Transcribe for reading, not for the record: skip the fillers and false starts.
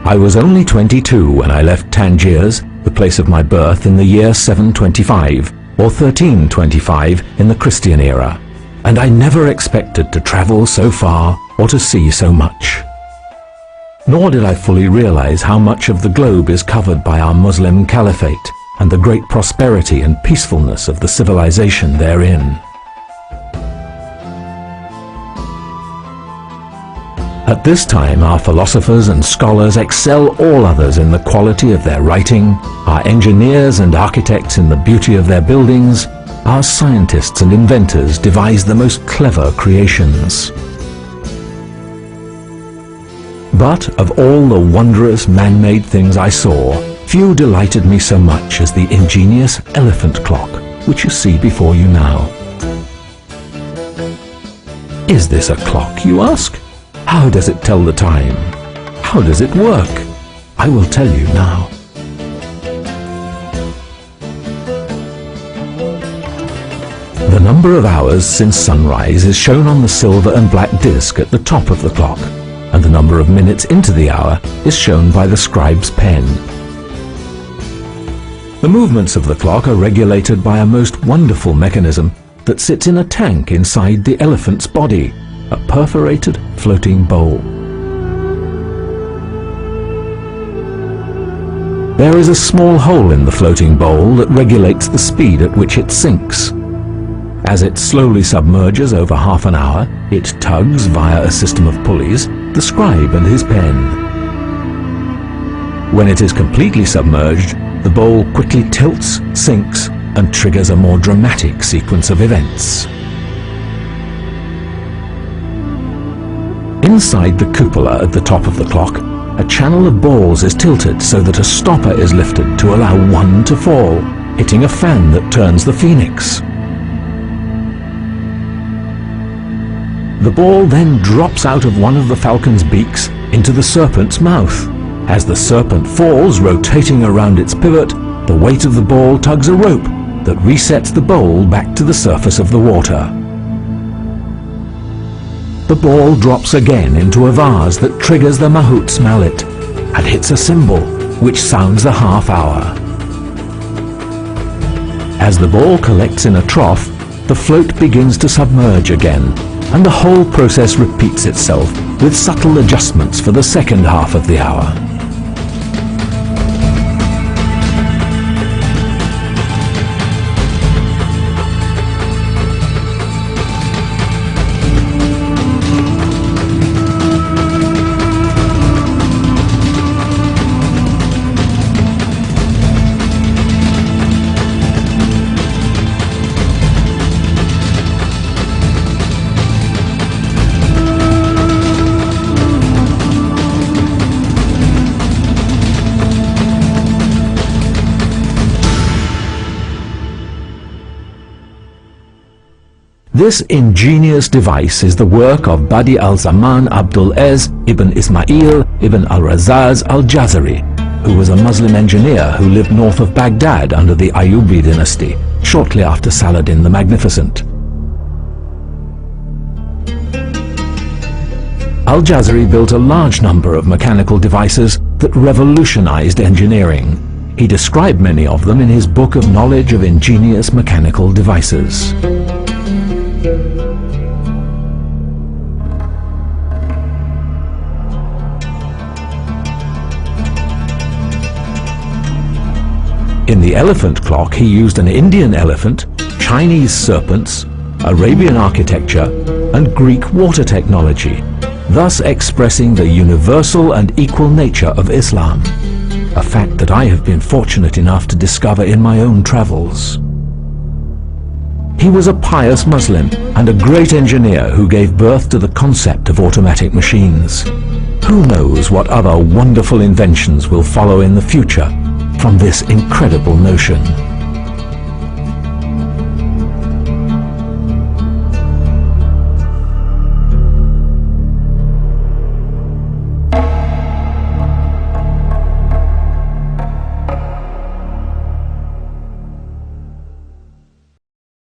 I was only 22 when I left Tangiers, the place of my birth, in the year 725, or 1325 in the Christian era, and I never expected to travel so far or to see so much. Nor did I fully realize how much of the globe is covered by our Muslim caliphate and the great prosperity and peacefulness of the civilization therein. At this time, our philosophers and scholars excel all others in the quality of their writing, our engineers and architects in the beauty of their buildings, our scientists and inventors devise the most clever creations. But of all the wondrous man-made things I saw, few delighted me so much as the ingenious elephant clock, which you see before you now. Is this a clock, you ask? How does it tell the time? How does it work? I will tell you now. The number of hours since sunrise is shown on the silver and black disc at the top of the clock, and the number of minutes into the hour is shown by the scribe's pen. The movements of the clock are regulated by a most wonderful mechanism that sits in a tank inside the elephant's body, a perforated floating bowl. There is a small hole in the floating bowl that regulates the speed at which it sinks. As it slowly submerges over half an hour, it tugs via a system of pulleys the scribe and his pen. When it is completely submerged, the bowl quickly tilts, sinks, and triggers a more dramatic sequence of events. Inside the cupola at the top of the clock, a channel of balls is tilted so that a stopper is lifted to allow one to fall, hitting a fan that turns the phoenix. The ball then drops out of one of the falcon's beaks into the serpent's mouth. As the serpent falls, rotating around its pivot, the weight of the ball tugs a rope that resets the bowl back to the surface of the water. The ball drops again into a vase that triggers the mahout's mallet and hits a cymbal, which sounds the half hour. As the ball collects in a trough, the float begins to submerge again, and the whole process repeats itself with subtle adjustments for the second half of the hour. This ingenious device is the work of Badi al-Zaman Abdul Ez ibn Ismail ibn al-Razaz al-Jazari, who was a Muslim engineer who lived north of Baghdad under the Ayyubi dynasty, shortly after Saladin the Magnificent. Al-Jazari built a large number of mechanical devices that revolutionized engineering. He described many of them in his book of knowledge of ingenious mechanical devices. In the elephant clock, he used an Indian elephant, Chinese serpents, Arabian architecture, and Greek water technology, thus expressing the universal and equal nature of Islam, a fact that I have been fortunate enough to discover in my own travels. He was a pious Muslim and a great engineer who gave birth to the concept of automatic machines. Who knows what other wonderful inventions will follow in the future from this incredible notion?